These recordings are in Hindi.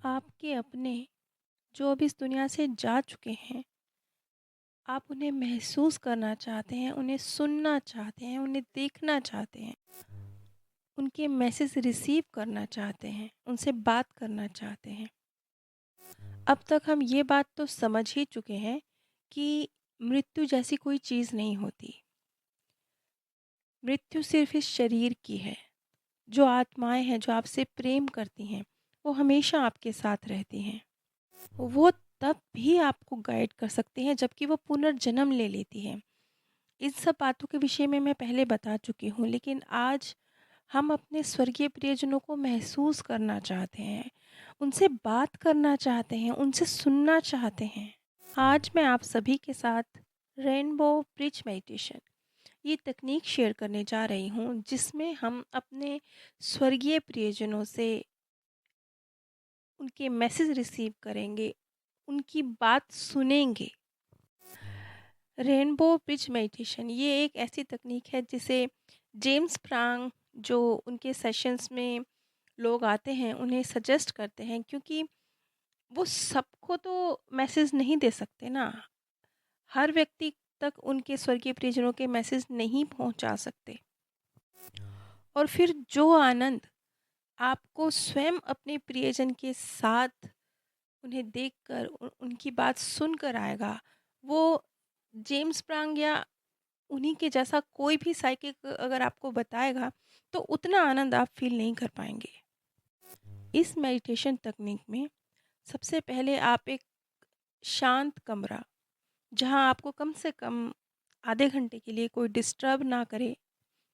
आपके अपने जो अब इस दुनिया से जा चुके हैं, आप उन्हें महसूस करना चाहते हैं, उन्हें सुनना चाहते हैं, उन्हें देखना चाहते हैं, उनके मैसेज रिसीव करना चाहते हैं, उनसे बात करना चाहते हैं। अब तक हम ये बात तो समझ ही चुके हैं कि मृत्यु जैसी कोई चीज़ नहीं होती। मृत्यु सिर्फ़ इस शरीर की है। जो आत्माएँ हैं, जो आपसे प्रेम करती हैं, वो हमेशा आपके साथ रहती हैं। वो तब भी आपको गाइड कर सकती हैं जबकि वो पुनर्जन्म ले लेती हैं। इन सब बातों के विषय में मैं पहले बता चुकी हूँ, लेकिन आज हम अपने स्वर्गीय प्रियजनों को महसूस करना चाहते हैं, उनसे बात करना चाहते हैं, उनसे सुनना चाहते हैं। आज मैं आप सभी के साथ रेनबो ब्रिज मेडिटेशन ये तकनीक शेयर करने जा रही हूँ, जिसमें हम अपने स्वर्गीय प्रियजनों से उनके मैसेज रिसीव करेंगे, उनकी बात सुनेंगे। रेनबो ब्रिज मेडिटेशन ये एक ऐसी तकनीक है जिसे जेम्स प्रांग, जो उनके सेशंस में लोग आते हैं, उन्हें सजेस्ट करते हैं, क्योंकि वो सबको तो मैसेज नहीं दे सकते ना। हर व्यक्ति तक उनके स्वर्गीय प्रियजनों के मैसेज नहीं पहुंचा सकते। और फिर जो आनंद आपको स्वयं अपने प्रियजन के साथ उन्हें देखकर उनकी बात सुनकर आएगा, वो जेम्स प्रांग या उन्हीं के जैसा कोई भी साइकिक अगर आपको बताएगा, तो उतना आनंद आप फील नहीं कर पाएंगे। इस मेडिटेशन तकनीक में सबसे पहले आप एक शांत कमरा, जहां आपको कम से कम आधे घंटे के लिए कोई डिस्टर्ब ना करे,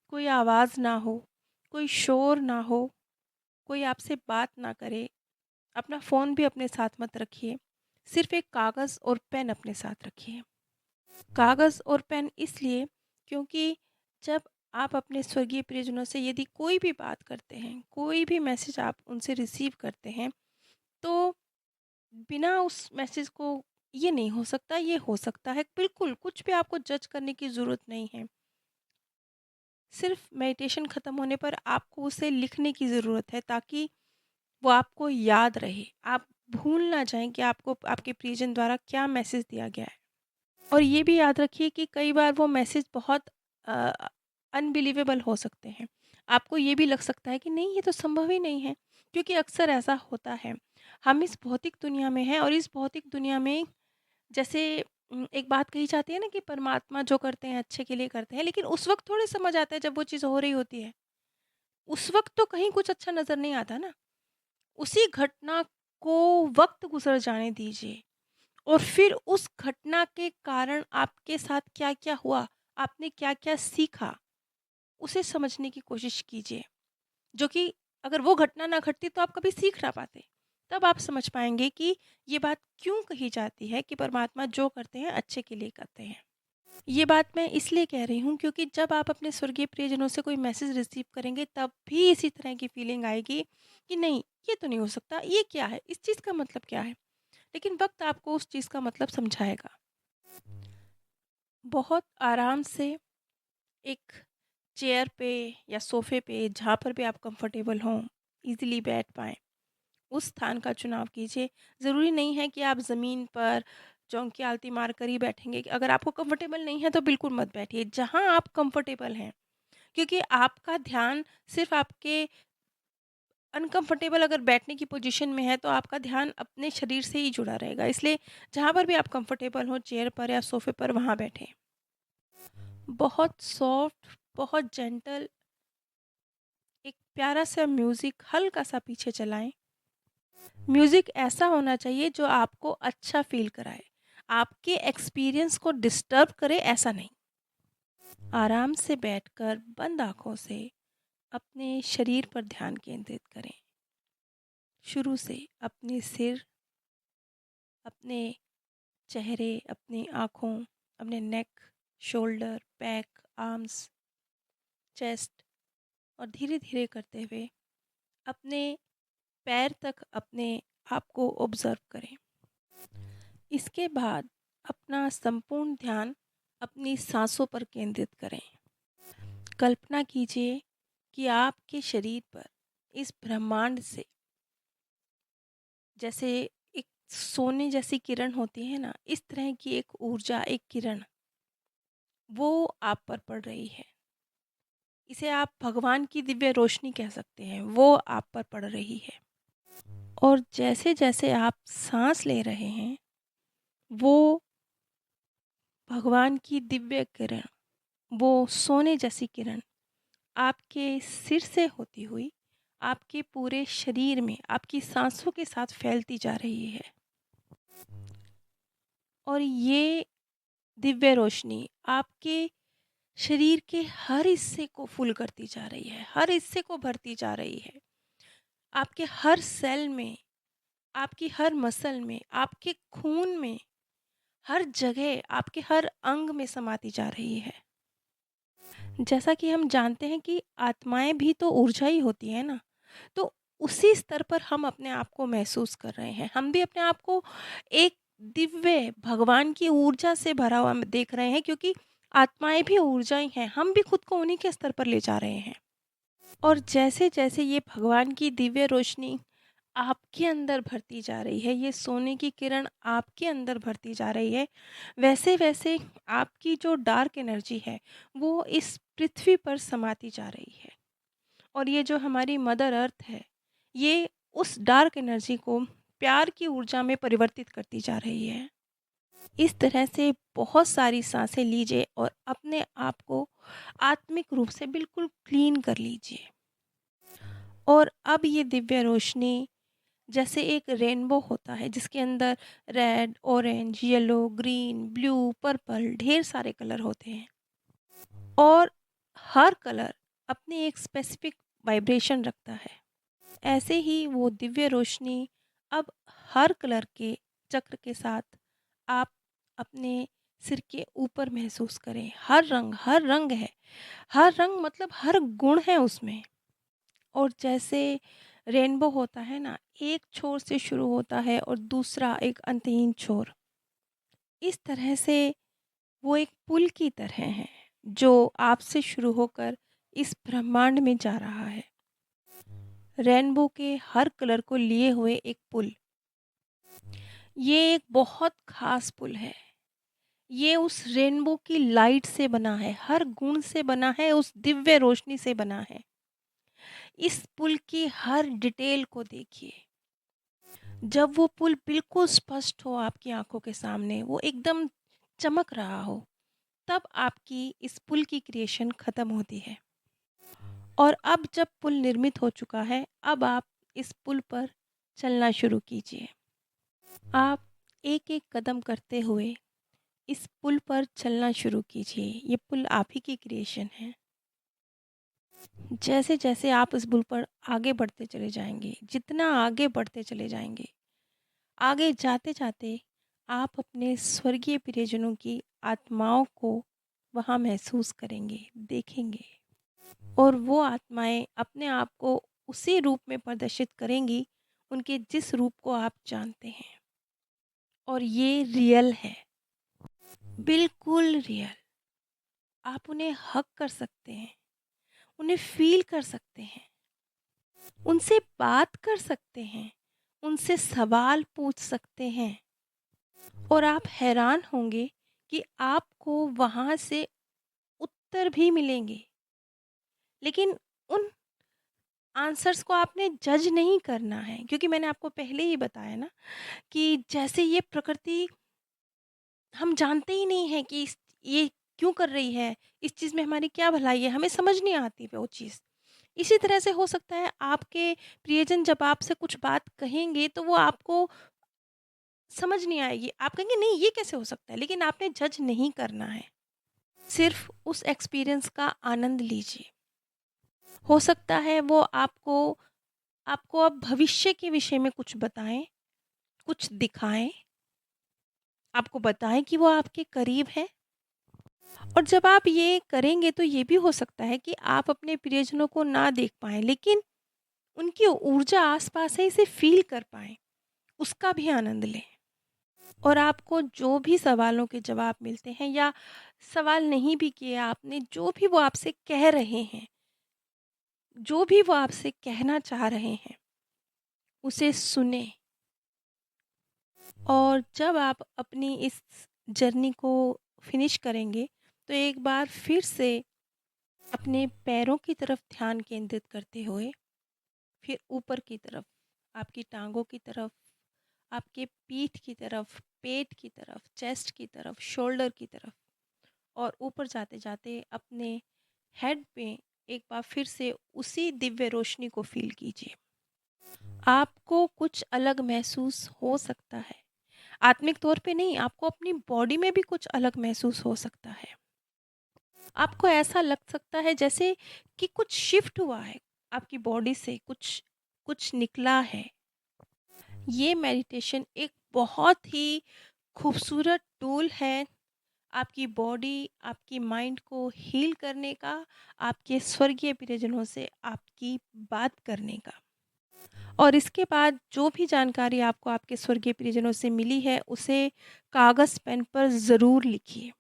कोई आवाज़ ना हो, कोई शोर ना हो, कोई आपसे बात ना करे। अपना फ़ोन भी अपने साथ मत रखिए। सिर्फ़ एक कागज़ और पेन अपने साथ रखिए। कागज़ और पेन इसलिए क्योंकि जब आप अपने स्वर्गीय प्रियजनों से यदि कोई भी बात करते हैं, कोई भी मैसेज आप उनसे रिसीव करते हैं, तो बिना उस मैसेज को ये नहीं हो सकता, ये हो सकता है, बिल्कुल कुछ भी आपको जज करने की ज़रूरत नहीं है। सिर्फ़ मेडिटेशन ख़त्म होने पर आपको उसे लिखने की ज़रूरत है, ताकि वो आपको याद रहे। आप भूल ना जाएँ कि आपको आपके प्रियजन द्वारा क्या मैसेज दिया गया है। और ये भी याद रखिए कि कई बार वो मैसेज बहुत अ, अनबिलीवेबल हो सकते हैं। आपको ये भी लग सकता है कि नहीं, ये तो संभव ही नहीं है, क्योंकि अक्सर ऐसा होता है। हम इस भौतिक दुनिया में हैं और इस भौतिक दुनिया में जैसे एक बात कही जाती है ना कि परमात्मा जो करते हैं अच्छे के लिए करते हैं, लेकिन उस वक़्त थोड़ी समझ आता है जब वो चीज़ हो रही होती है। उस वक़्त तो कहीं कुछ अच्छा नज़र नहीं आता ना। उसी घटना को वक़्त गुज़र जाने दीजिए और फिर उस घटना के कारण आपके साथ क्या-क्या हुआ, आपने क्या-क्या सीखा, उसे समझने की कोशिश कीजिए। जो कि अगर वो घटना ना घटती तो आप कभी सीख ना पाते। तब आप समझ पाएँगे कि ये बात क्यों कही जाती है कि परमात्मा जो करते हैं अच्छे के लिए करते हैं। ये बात मैं इसलिए कह रही हूँ क्योंकि जब आप अपने स्वर्गीय प्रियजनों से कोई मैसेज रिसीव करेंगे, तब भी इसी तरह की फीलिंग आएगी कि नहीं, ये तो नहीं हो सकता, ये क्या है? इस चीज़ का मतलब क्या है? लेकिन वक़्त आपको उस चीज़ का मतलब समझाएगा। बहुत आराम से एक चेयर पे या सोफ़े पे, जहाँ पर भी आप कंफर्टेबल हों, ईज़िली बैठ पाएँ, उस स्थान का चुनाव कीजिए। ज़रूरी नहीं है कि आप ज़मीन पर चौंकी आलती मार कर ही बैठेंगे। अगर आपको कंफर्टेबल नहीं है तो बिल्कुल मत बैठिए, जहाँ आप कंफर्टेबल हैं। क्योंकि आपका ध्यान सिर्फ़ आपके अनकंफर्टेबल अगर बैठने की पोजीशन में है, तो आपका ध्यान अपने शरीर से ही जुड़ा रहेगा। इसलिए जहाँ पर भी आप कंफर्टेबल हो, चेयर पर या सोफ़े पर, वहाँ बैठें। बहुत सॉफ्ट, बहुत जेंटल एक प्यारा सा म्यूज़िक हल्का-सा पीछे चलाएँ। म्यूज़िक ऐसा होना चाहिए जो आपको अच्छा फ़ील कराए, आपके एक्सपीरियंस को डिस्टर्ब करे, ऐसा नहीं। आराम से बैठकर बंद आँखों से अपने शरीर पर ध्यान केंद्रित करें। शुरू से अपने सिर, अपने चेहरे, अपनी आँखों, अपने नेक, शोल्डर, बैक, आर्म्स, चेस्ट और धीरे-धीरे करते हुए अपने पैर तक अपने आप को ऑब्ज़र्व करें। इसके बाद अपना संपूर्ण ध्यान अपनी साँसों पर केंद्रित करें। कल्पना कीजिए कि आपके शरीर पर, इस ब्रह्मांड से जैसे एक सोने जैसी किरण होती है ना, इस तरह की एक ऊर्जा, एक किरण वो आप पर पड़ रही है। इसे आप भगवान की दिव्य रोशनी कह सकते हैं, वो आप पर पड़ रही है। और जैसे-जैसे आप साँस ले रहे हैं, वो भगवान की दिव्य किरण, वो सोने जैसी किरण आपके सिर से होती हुई आपके पूरे शरीर में, आपकी साँसों के साथ फैलती जा रही है। और ये दिव्य रोशनी आपके शरीर के हर हिस्से को फुल करती जा रही है, हर हिस्से को भरती जा रही है। आपके हर सेल में, आपकी हर मसल में, आपके खून में, हर जगह, आपके हर अंग में समाती जा रही है। जैसा कि हम जानते हैं कि आत्माएँ भी तो ऊर्जा ही होती है ना, तो उसी स्तर पर हम अपने आप को महसूस कर रहे हैं। हम भी अपने आप को एक दिव्य भगवान की ऊर्जा से भरा हुआ देख रहे हैं, क्योंकि आत्माएँ भी ऊर्जा ही हैं। हम भी खुद को उन्हीं के स्तर पर ले जा रहे हैं। और जैसे-जैसे ये भगवान की दिव्य रोशनी आपके अंदर भरती जा रही है, ये सोने की किरण आपके अंदर भरती जा रही है, वैसे-वैसे आपकी जो डार्क एनर्जी है, वो इस पृथ्वी पर समाती जा रही है। और ये जो हमारी मदर अर्थ है, ये उस डार्क एनर्जी को प्यार की ऊर्जा में परिवर्तित करती जा रही है। इस तरह से बहुत सारी साँसें लीजिए और अपने आप को आत्मिक रूप से बिल्कुल क्लीन कर लीजिए। और अब ये दिव्य रोशनी जैसे एक रेनबो होता है जिसके अंदर red, orange, yellow, green, blue, purple ढेर सारे कलर होते हैं, और हर कलर अपनी एक स्पेसिफिक वाइब्रेशन रखता है। ऐसे ही वो दिव्य रोशनी अब हर कलर के चक्र के साथ आप अपने सिर के ऊपर महसूस करें। हर रंग है, हर रंग मतलब हर गुण है उसमें। और जैसे रेनबो होता है ना, एक छोर से शुरू होता है और दूसरा एक अंतहीन छोर, इस तरह से वो एक पुल की तरह है जो आपसे शुरू होकर इस ब्रह्मांड में जा रहा है। रेनबो के हर कलर को लिए हुए एक पुल, ये एक बहुत खास पुल है। ये उस रेनबो की लाइट से बना है, हर गुण से बना है, उस दिव्य रोशनी से बना है। इस पुल की हर डिटेल को देखिए। जब वो पुल बिल्कुल स्पष्ट हो आपकी आंखों के सामने, वो एकदम चमक रहा हो, तब आपकी इस पुल की क्रिएशन खत्म होती है। और अब जब पुल निर्मित हो चुका है, अब आप इस पुल पर चलना शुरू कीजिए। आप एक-एक कदम करते हुए इस पुल पर चलना शुरू कीजिए। ये पुल आप ही की क्रिएशन है। जैसे-जैसे आप इस पुल पर आगे बढ़ते चले जाएँगे, जितना आगे बढ़ते चले जाएँगे, आगे जाते-जाते आप अपने स्वर्गीय प्रियजनों की आत्माओं को वहाँ महसूस करेंगे, देखेंगे। और वो आत्माएँ अपने आप को उसी रूप में प्रदर्शित करेंगी, उनके जिस रूप को आप जानते हैं। और ये रियल है, बिल्कुल रियल। आप उन्हें हग कर सकते हैं, उन्हें फ़ील कर सकते हैं, उनसे बात कर सकते हैं, उनसे सवाल पूछ सकते हैं। और आप हैरान होंगे कि आपको वहाँ से उत्तर भी मिलेंगे। लेकिन उन आंसर्स को आपने जज नहीं करना है, क्योंकि मैंने आपको पहले ही बताया ना कि जैसे ये प्रकृति, हम जानते ही नहीं हैं कि ये क्यों कर रही है, इस चीज़ में हमारी क्या भलाई है, हमें समझ नहीं आती वो चीज़। इसी तरह से हो सकता है आपके प्रियजन जब आपसे कुछ बात कहेंगे तो वो आपको समझ नहीं आएगी। आप कहेंगे नहीं ये कैसे हो सकता है, लेकिन आपने जज नहीं करना है। सिर्फ़ उस एक्सपीरियंस का आनंद लीजिए। हो सकता है वो आपको आपको अब भविष्य के विषय में कुछ बताएँ, कुछ दिखाएँ, आपको बताएँ कि वो आपके करीब है। और जब आप ये करेंगे तो ये भी हो सकता है कि आप अपने प्रियजनों को ना देख पाएँ, लेकिन उनकी ऊर्जा आस-पास है इसे फ़ील कर पाएँ, उसका भी आनंद लें। और आपको जो भी सवालों के जवाब मिलते हैं, या सवाल नहीं भी किए आपने, जो भी वो आपसे कह रहे हैं, जो भी वो आपसे कहना चाह रहे हैं, उसे सुनें, और जब आप अपनी इस जर्नी को फिनिश करेंगे तो एक बार फिर से अपने पैरों की तरफ ध्यान केंद्रित करते हुए फिर ऊपर की तरफ, आपकी टांगों की तरफ, आपके पीठ की तरफ, पेट की तरफ, चेस्ट की तरफ, शोल्डर की तरफ, और ऊपर जाते जाते अपने हेड पे एक बार फिर से उसी दिव्य रोशनी को फील कीजिए। आपको कुछ अलग महसूस हो सकता है, आत्मिक तौर पे नहीं, आपको अपनी बॉडी में भी कुछ अलग महसूस हो सकता है। आपको ऐसा लग सकता है जैसे कि कुछ शिफ्ट हुआ है, आपकी बॉडी से कुछ कुछ निकला है। ये मेडिटेशन एक बहुत ही खूबसूरत टूल है आपकी बॉडी, आपकी माइंड को हील करने का, आपके स्वर्गीय प्रियजनों से आपकी बात करने का। और इसके बाद जो भी जानकारी आपको आपके स्वर्गीय प्रियजनों से मिली है, उसे कागज़ पेन पर ज़रूर लिखिए।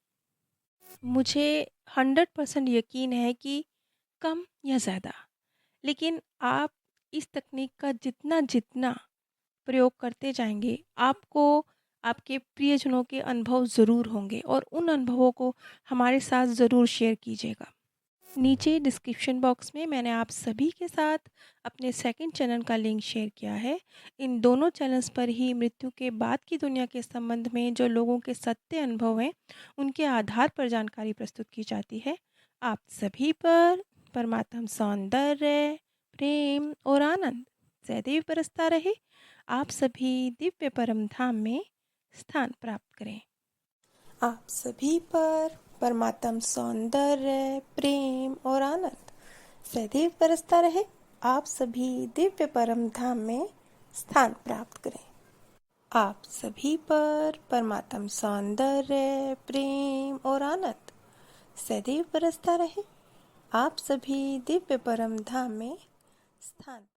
मुझे 100% यकीन है कि कम या ज़्यादा, लेकिन आप इस तकनीक का जितना जितना प्रयोग करते जाएंगे, आपको आपके प्रियजनों के अनुभव ज़रूर होंगे, और उन अनुभवों को हमारे साथ ज़रूर शेयर कीजिएगा। नीचे डिस्क्रिप्शन बॉक्स में मैंने आप सभी के साथ अपने सेकंड चैनल का लिंक शेयर किया है। इन दोनों चैनल्स पर ही मृत्यु के बाद की दुनिया के संबंध में जो लोगों के सत्य अनुभव हैं, उनके आधार पर जानकारी प्रस्तुत की जाती है। आप सभी पर परमात्म सौंदर्य, प्रेम और आनंद सदैव बरसता रहे। आप सभी दिव्य परम धाम में स्थान प्राप्त करें। आप सभी पर परमात्म सौंदर्य, प्रेम और आनंद सदैव बरसता रहे। आप सभी दिव्य परम धाम में स्थान प्राप्त करें। आप सभी पर परमात्म सौंदर्य, प्रेम और आनंद सदैव बरसता रहे। आप सभी दिव्य परम धाम में स्थान